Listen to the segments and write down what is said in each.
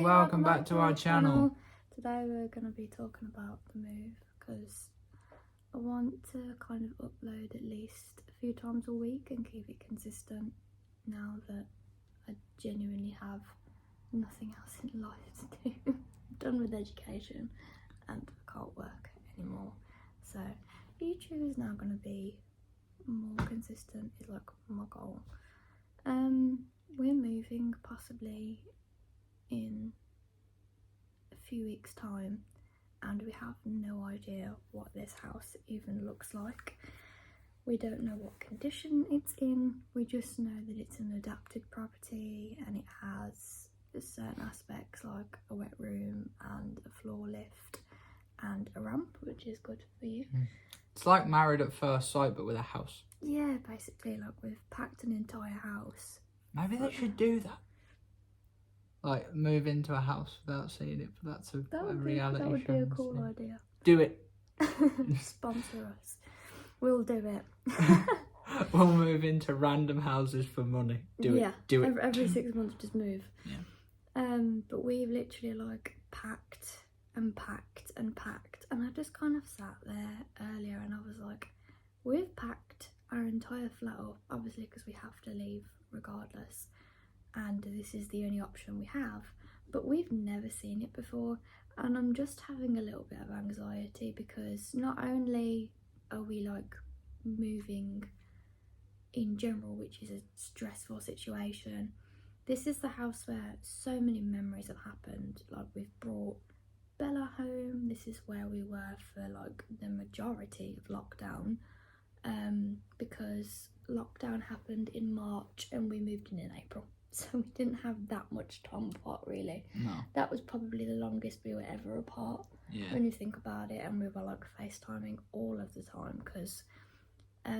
welcome back to our channel. Today we're going to be talking about the move because I want to kind of upload at least a few times a week and keep it consistent now that I genuinely have nothing else in life to do. I'm done with education and I can't work anymore. So YouTube is now going to be more consistent, is like my goal. We're moving possibly in a few weeks time and we have no idea what this house even looks like. We don't know what condition it's in, we just know that it's an adapted property and it has certain aspects like a wet room and a floor lift and a ramp, which is good for you. It's like Married at First Sight but with a house. Yeah, basically, like we've packed an entire house. Maybe they should do that. Like move into a house without seeing it, but that's a reality show. That would be a cool idea. Do it. Sponsor us. We'll do it. We'll move into random houses for money. Do it. Do it. Every 6 months, just move. Yeah. But we've literally like packed and packed and packed, and I just kind of sat there earlier and I was like, we've packed our entire flat up, obviously because we have to leave regardless, and this is the only option we have, but we've never seen it before, and I'm just having a little bit of anxiety because not only are we like moving in general, which is a stressful situation, this is the house where so many memories have happened. Like we've brought Bella home, this is where we were for like the majority of lockdown, because lockdown happened in March and we moved in April, so we didn't have that much time apart really. No. That was probably the longest we were ever apart. Yeah. When you think about it, and we were like FaceTiming all of the time because I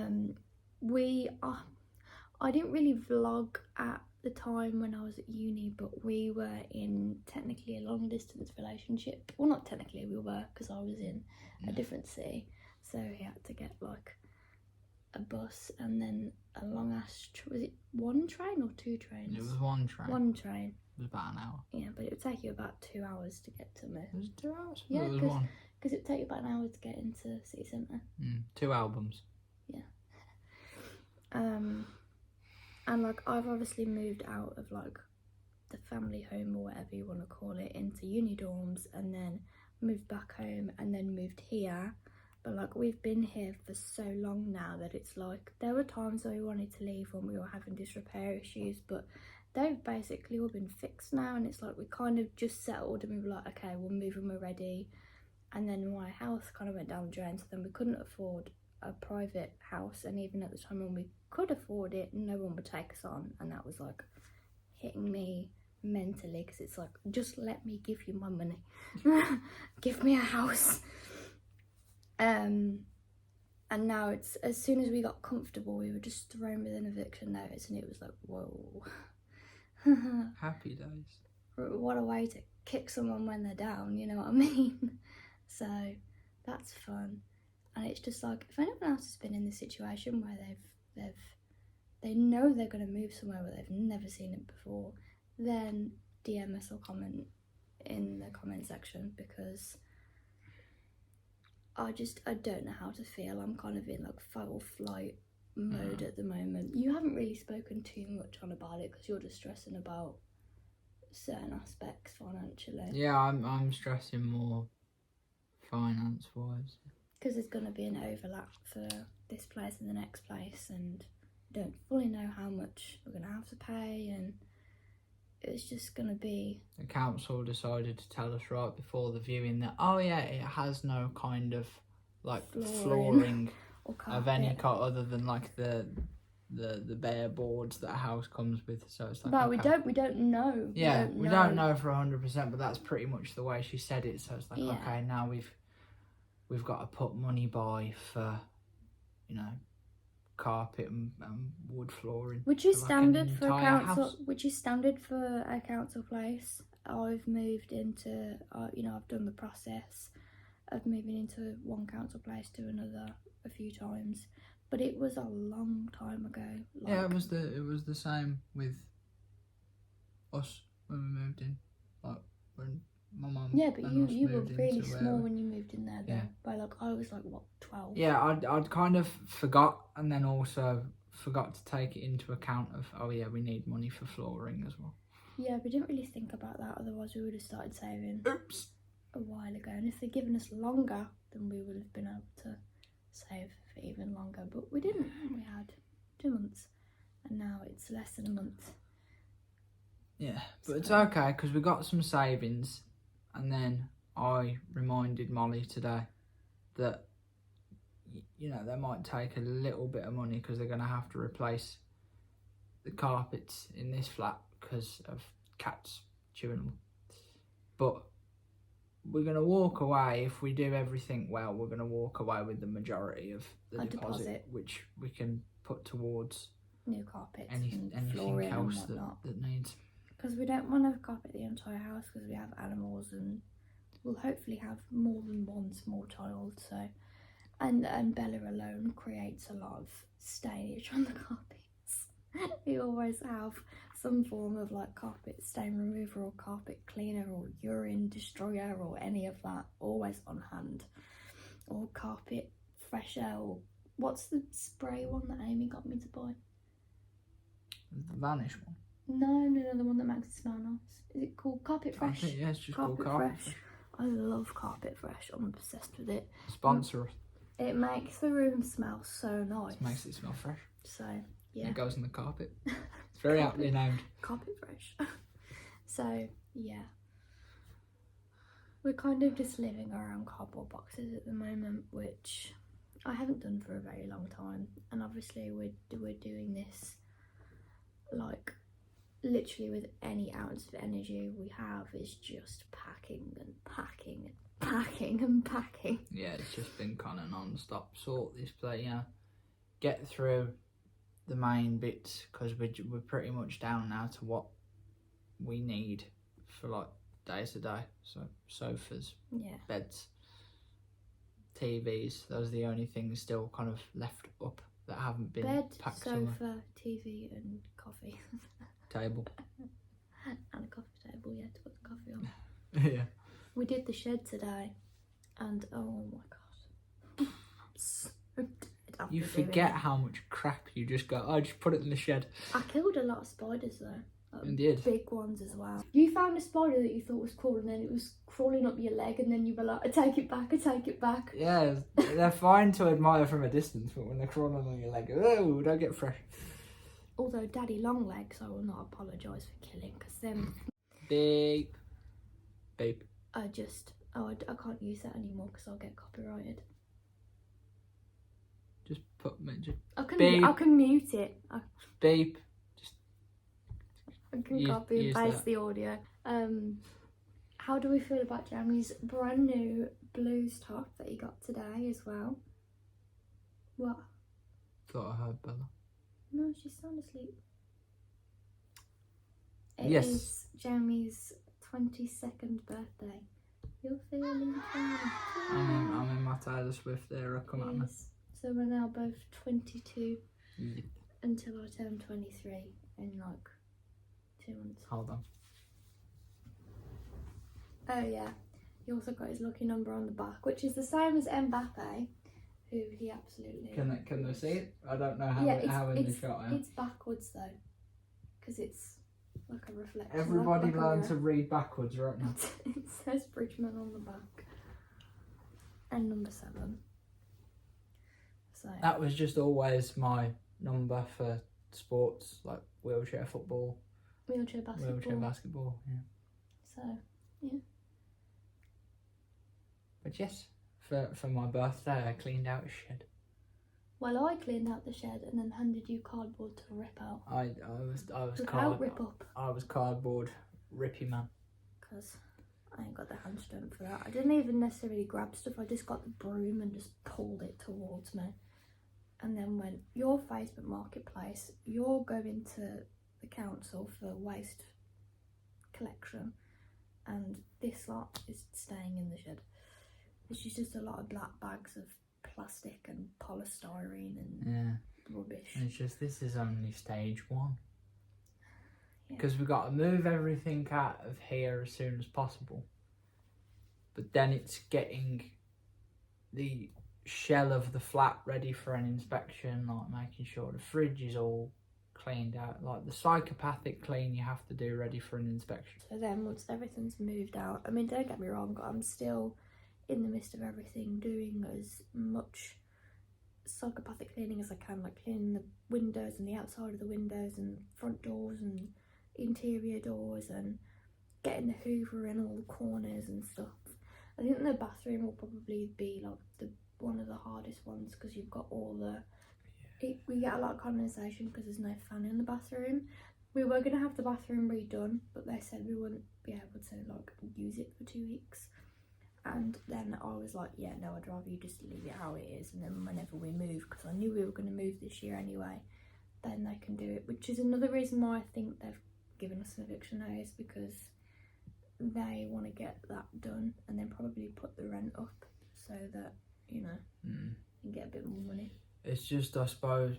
didn't really vlog at the time when I was at uni, but we were in technically a long distance relationship. Well, not technically, we were, because I was in a different city, so he had to get like a bus and then a long ass was it one train or two trains? It was one train. One train. It was about an hour. Yeah, but it would take you about 2 hours to get to me. It was 2 hours? Yeah, it was one. Because it would take you about an hour to get into city centre. 2 albums. Yeah. And like I've obviously moved out of like the family home or whatever you want to call it into uni dorms, and then moved back home and then moved here. But like we've been here for so long now that it's like there were times where we wanted to leave when we were having disrepair issues, but they've basically all been fixed now, and it's like we kind of just settled and we were like, okay, we'll move when we're ready. And then my house kind of went down the drain, so then we couldn't afford a private house, and even at the time when we could afford it, no one would take us on, and that was like hitting me mentally because it's like, just let me give you my money. Give me a house. And now it's, as soon as we got comfortable, we were just thrown with an eviction notice, and it was like, whoa. Happy days. What a way to kick someone when they're down, you know what I mean? So that's fun. And it's just like, if anyone else has been in this situation where they know they're going to move somewhere where they've never seen it before, then DM us or comment in the comment section, because I don't know how to feel. I'm kind of in like fight or flight mode at the moment. You haven't really spoken too much on about it because you're just stressing about certain aspects financially. Yeah, I'm stressing more finance wise. Because there's going to be an overlap for this place and the next place, and don't fully know how much we're going to have to pay, and it's just going to be... The council decided to tell us right before the viewing that, oh yeah, it has no kind of like flooring of any kind other than like the bare boards that a house comes with, so it's like... But okay. we don't know. Yeah, we don't know for 100%, but that's pretty much the way she said it, so it's like, okay, now we've got to put money by for, you know, carpet and wood flooring. Which is standard for a council. House. Which is standard for a council place. I've moved into, you know, I've done the process of moving into one council place to another a few times, but it was a long time ago. Like, yeah, it was the same with us when we moved in. Like Yeah, but and us you were moved really into small where when you moved in there, though. Yeah. By like, I was like, what, 12? Yeah, I'd kind of forgot, and then also forgot to take it into account of, oh yeah, we need money for flooring as well. Yeah, we didn't really think about that, otherwise we would have started saving Oops. a while ago. And if they'd given us longer, then we would have been able to save for even longer. But we didn't. We had 2 months, and now it's less than a month. Yeah, but it's okay because we got some savings, and then I reminded Molly today that, you know, they might take a little bit of money because they're going to have to replace the carpets in this flat because of cats chewing them. But we're going to walk away, if we do everything well, we're going to walk away with the majority of the deposit, which we can put towards new carpets, anything else that needs. Because we don't want to carpet the entire house because we have animals, and we'll hopefully have more than one small child. So, and Bella alone creates a lot of stainage on the carpets. We always have some form of like carpet stain remover or carpet cleaner or urine destroyer or any of that always on hand, or carpet fresher, or what's the spray one that Amy got me to buy? The Vanish one. No, the one that makes it smell nice. Is it called Carpet Fresh? I think, yeah, it's just called Carpet Fresh. I love Carpet Fresh. I'm obsessed with it. Sponsor us. It makes the room smell so nice. It makes it smell fresh. So, yeah. It goes on the carpet. It's very aptly named. Carpet Fresh. So, yeah. We're kind of just living around cardboard boxes at the moment, which I haven't done for a very long time. And obviously we're doing this like literally with any ounce of energy we have, is just packing and packing and packing and packing. Yeah, it's just been kind of non-stop. Sort this place, you know, get through the main bits, because we're pretty much down now to what we need for like day to day. So sofas, yeah, beds, TVs, those are the only things still kind of left up that haven't been packed sofa, somewhere. TV and coffee. Table. And a coffee table, yeah, to put the coffee on. Yeah. We did the shed today, and oh my god, I'm so dead after You doing forget it. how much crap you just go, oh, just put it in the shed. I killed a lot of spiders though. You did. Big ones as well. You found a spider that you thought was cool, and then it was crawling up your leg, and then you were like, I take it back, I take it back. Yeah, they're fine to admire from a distance, but when they're crawling on your leg, oh, don't get fresh. Although Daddy Longlegs, I will not apologise for killing, because them... Beep. Beep. I can't use that anymore because I'll get copyrighted. Just put... I can beep. mute it. Beep. I can copy and paste the audio. How do we feel about Jeremy's brand new blues top that he got today as well? What? Thought I heard Bella. No, she's sound asleep. Yes. It is Jeremy's 22nd birthday. You're feeling fine. I'm in my Taylor Swift era, come at me. So we're now both 22 Yeah. until I turn 23 in like 2 months. Hold on. Oh yeah, he also got his lucky number on the back, which is the same as Mbappe, who he absolutely... Can they see it? I don't know how, how in the shot. It's backwards though, because it's like a reflection. Everybody like learn to read backwards right now. It says Bridgman on the back. And number 7. So That was just always my number for sports, like wheelchair football, wheelchair basketball. Yeah. So yeah. But yes, for my birthday, I cleaned out a shed. Well, I cleaned out the shed and then handed you cardboard to rip out. I was rip up. I was cardboard rippy man. Because I ain't got the hand strength for that. I didn't even necessarily grab stuff. I just got the broom and just pulled it towards me. And then went, your Facebook Marketplace, you're going to the council for waste collection, and this lot is staying in the shed. Which is just a lot of black bags of plastic and polystyrene and rubbish. And it's just, this is only stage 1. Because we've got to move everything out of here as soon as possible. but then it's getting the shell of the flat ready for an inspection, like making sure the fridge is all cleaned out, like the psychopathic clean you have to do ready for an inspection. So then once everything's moved out, I mean, don't get me wrong, I'm still in the midst of everything doing as much psychopathic cleaning as I can, like cleaning the windows and the outside of the windows and front doors and interior doors and getting the hoover in all the corners and stuff. I think the bathroom will probably be like one of the hardest ones, because you've got all the we get a lot of condensation because there's no fan in the bathroom. We were going to have the bathroom redone, but they said we wouldn't be able to like use it for 2 weeks. And then I was like, yeah, no, I'd rather you just leave it how it is, and then whenever we move, because I knew we were going to move this year anyway, then they can do it. Which is another reason why I think they've given us an eviction notice, because they want to get that done and then probably put the rent up so that, you know, you can get a bit more money. It's just, I suppose,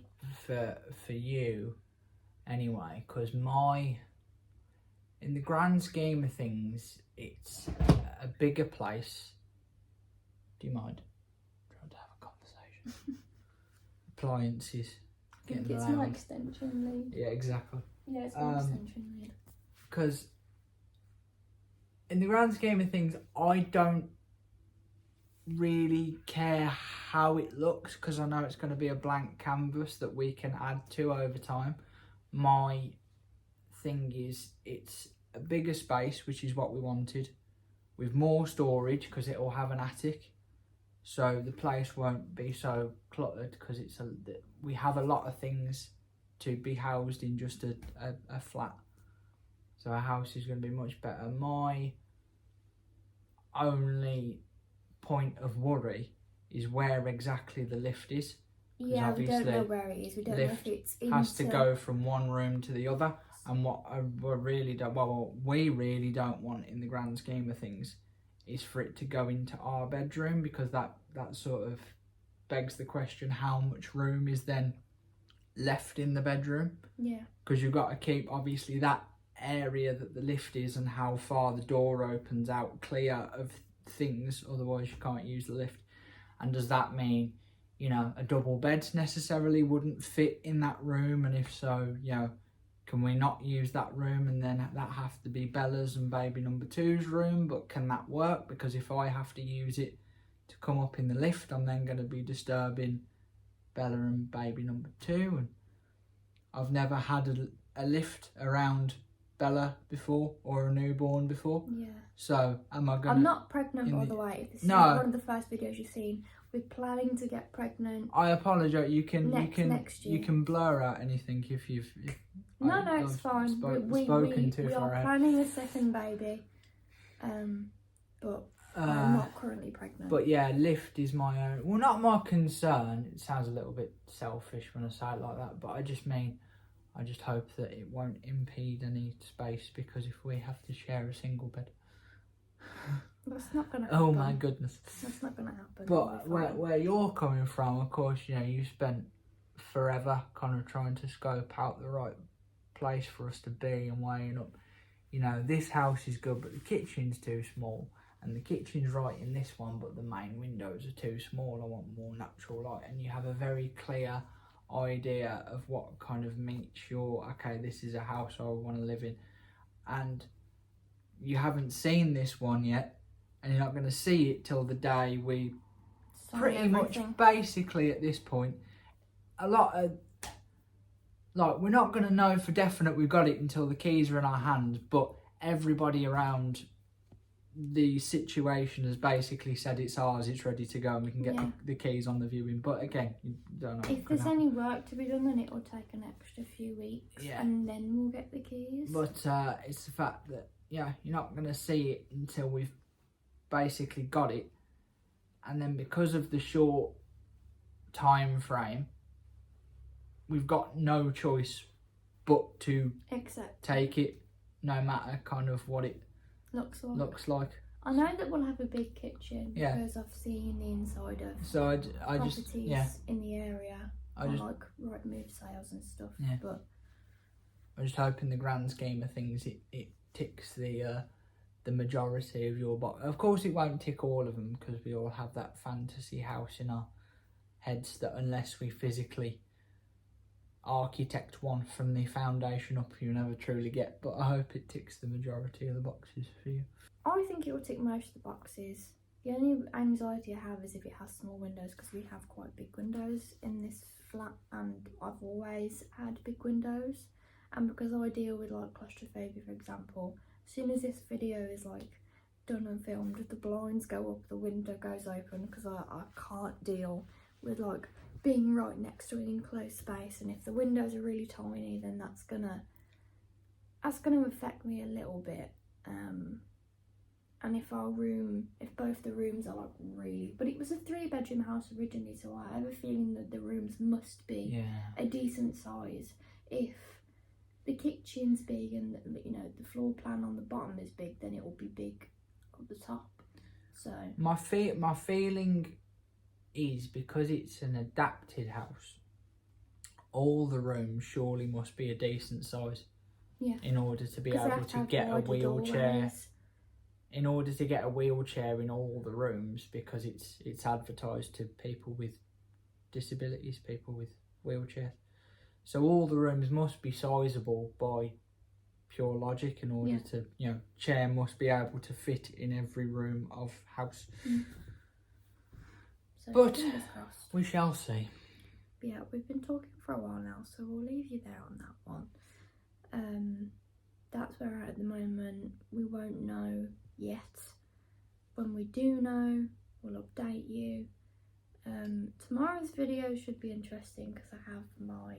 for you anyway, because in the grand scheme of things, it's a bigger place. Do you mind? I'm trying to have a conversation. Appliances. I think it's my extension lead. Yeah, exactly. Yeah, it's my extension lead. Because in the grand scheme of things, I don't really care how it looks, because I know it's going to be a blank canvas that we can add to over time. My thing is, it's a bigger space, which is what we wanted, with more storage, because it will have an attic, so the place won't be so cluttered, because we have a lot of things to be housed in just a flat. So our house is going to be much better. My only point of worry is where exactly the lift is. Yeah, we don't know where it is. We don't know if it's has to go from one room to the other. And what we really don't want in the grand scheme of things is for it to go into our bedroom, because that sort of begs the question, how much room is then left in the bedroom? Yeah. Because you've got to keep, obviously, that area that the lift is and how far the door opens out clear of things, otherwise you can't use the lift. And does that mean, you know, a double bed necessarily wouldn't fit in that room? And if so, you know, can we not use that room, and then that have to be Bella's and baby number 2's room? But can that work? Because if I have to use it to come up in the lift, I'm then going to be disturbing Bella and baby number 2. And I've never had a lift around Bella before, or a newborn before. Yeah. So am I gonna... I'm not pregnant, by the way. If this is one of the first videos you've seen, we're planning to get pregnant. I apologise. Next year. You can blur out anything if you've... No, it's fine. We are planning a second baby, but I'm not currently pregnant. But yeah, lift is my own... Well, not my concern. It sounds a little bit selfish when I say it like that, but I just hope that it won't impede any space, because if we have to share a single bed... That's not going to happen. Oh my goodness. That's not going to happen. But where you're coming from, of course, you know, you spent forever kind of trying to scope out the right place for us to be and weighing up, you know, this house is good, but the kitchen's too small, and the kitchen's right in this one, but the main windows are too small. I want more natural light. And you have a very clear idea of what kind of meets your, okay, this is a house I want to live in. And you haven't seen this one yet, and you're not going to see it till the day we pretty much basically at this point, a lot of, like, we're not going to know for definite we've got it until the keys are in our hands, but everybody around the situation has basically said it's ours, it's ready to go, and we can get the keys on the viewing. But again, you don't know if there's any work to be done, then it will take an extra few weeks, and then we'll get the keys. But it's the fact that, yeah, you're not going to see it until we've basically got it, and then because of the short time frame, we've got no choice but to take it, no matter kind of what it looks like. I know that we'll have a big kitchen, because I've seen the inside of properties in the area, like Rightmove sales and stuff. Yeah. But I just hope in the grand scheme of things it ticks the the majority of your box. Of course, it won't tick all of them because we all have that fantasy house in our heads that unless we physically architect one from the foundation up, you never truly get. But I hope it ticks the majority of the boxes for you. I think it will tick most of the boxes. The only anxiety I have is if it has small windows, because we have quite big windows in this flat and I've always had big windows. And because I deal with like claustrophobia, for example, as soon as this video is like done and filmed, the blinds go up, the window goes open, because I can't deal with like being right next to an enclosed space. And if the windows are really tiny, then that's gonna affect me a little bit. And if both the rooms are like really, but it was a 3-bedroom house originally, so I have a feeling that the rooms must be a decent size. If the kitchen's big and the floor plan on the bottom is big, then it will be big at the top. So my feeling is, because it's an adapted house, all the rooms surely must be a decent size. Yeah. In order to be able to get a wheelchair. Doorways. In order to get a wheelchair in all the rooms, because it's advertised to people with disabilities, people with wheelchairs. So all the rooms must be sizable by pure logic in order to, chair must be able to fit in every room of house. So but we shall see. Yeah, we've been talking for a while now, so we'll leave you there on that one. That's where we're at the moment. We won't know yet. When we do know, we'll update you. Tomorrow's video should be interesting because I have my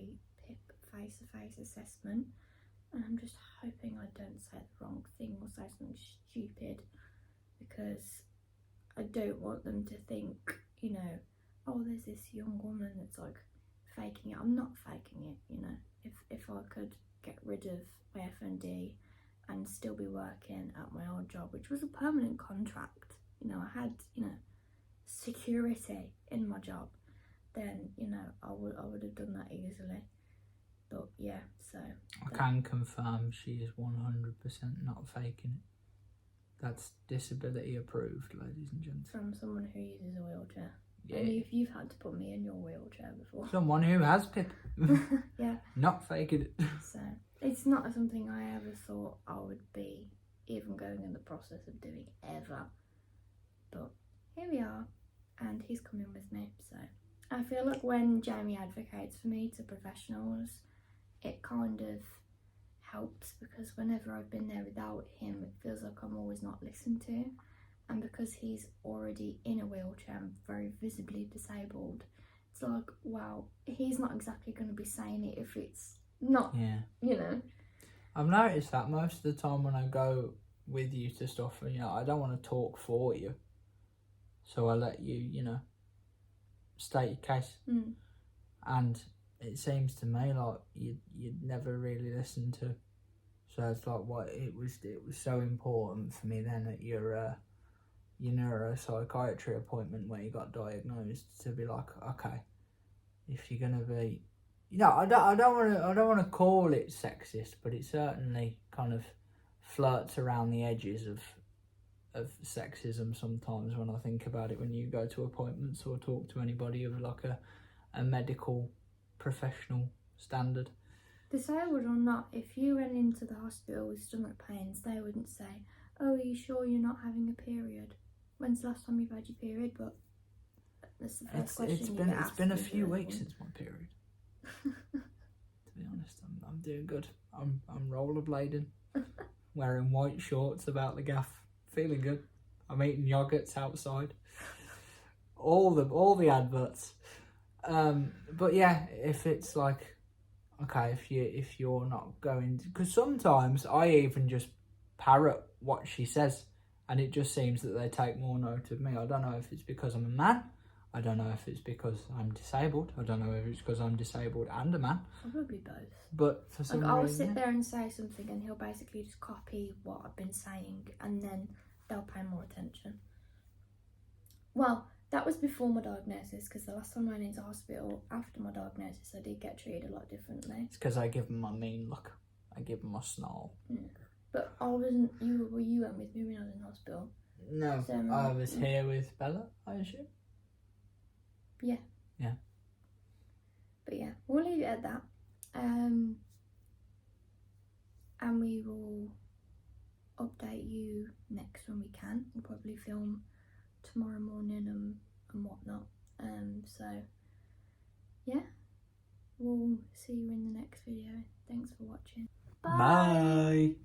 PIP face-to-face assessment, and I'm just hoping I don't say the wrong thing or say something stupid, because I don't want them to think, oh, there's this young woman that's like faking it. I'm not faking it. If I could get rid of my FND and still be working at my old job, which was a permanent contract, I had security in my job, then I would have done that easily. But yeah, so I can confirm she is 100% not faking it. That's disability approved, ladies and gents. From someone who uses a wheelchair. Yeah. And if you've had to put me in your wheelchair before. Someone who has PIP. Yeah. Not faking it. So it's not something I ever thought I would be even going in the process of doing ever. But here we are, and he's coming with me. So I feel like when Jamie advocates for me to professionals, it kind of helps, because whenever I've been there without him, it feels like I'm always not listened to. And because he's already in a wheelchair and very visibly disabled, it's like, wow, he's not exactly going to be saying it if it's not, I've noticed that most of the time when I go with you to stuff, I don't want to talk for you. So I let you, state your case. And it seems to me like you'd never really listen to. So it's like, what it was so important for me then at your neuropsychiatry appointment where you got diagnosed, to be like, okay, if you're gonna be, I don't want to call it sexist, but it certainly kind of flirts around the edges of sexism sometimes when I think about it, when you go to appointments or talk to anybody of like a medical professional standard. Disabled or not, if you went into the hospital with stomach pains, they wouldn't say, oh, are you sure you're not having a period? When's the last time you've had your period? But that's the first question. It's been a few weeks since my period. To be honest, I'm doing good. I'm rollerblading, wearing white shorts about the gaff, feeling good. I'm eating yogurts outside. All the adverts. But yeah, if it's like, okay, if you're not going, because sometimes I even just parrot what she says, and it just seems that they take more note of me. I don't know if it's because I'm a man. I don't know if it's because I'm disabled. I don't know if it's because I'm disabled and a man. Probably both. But for some reason, I'll sit there and say something, and he'll basically just copy what I've been saying, and then they'll pay more attention. Well, that was before my diagnosis, because the last time I went into hospital after my diagnosis, I did get treated a lot differently. It's because I give them my mean look. I give them my snarl. Yeah. But I wasn't. You went with me when I was in hospital. No, So, I was here with Bella, I assume. Yeah. Yeah. But yeah, we'll leave it at that. And we will update you next when we can. We'll probably film tomorrow morning and whatnot. So yeah, we'll see you in the next video. Thanks for watching. Bye.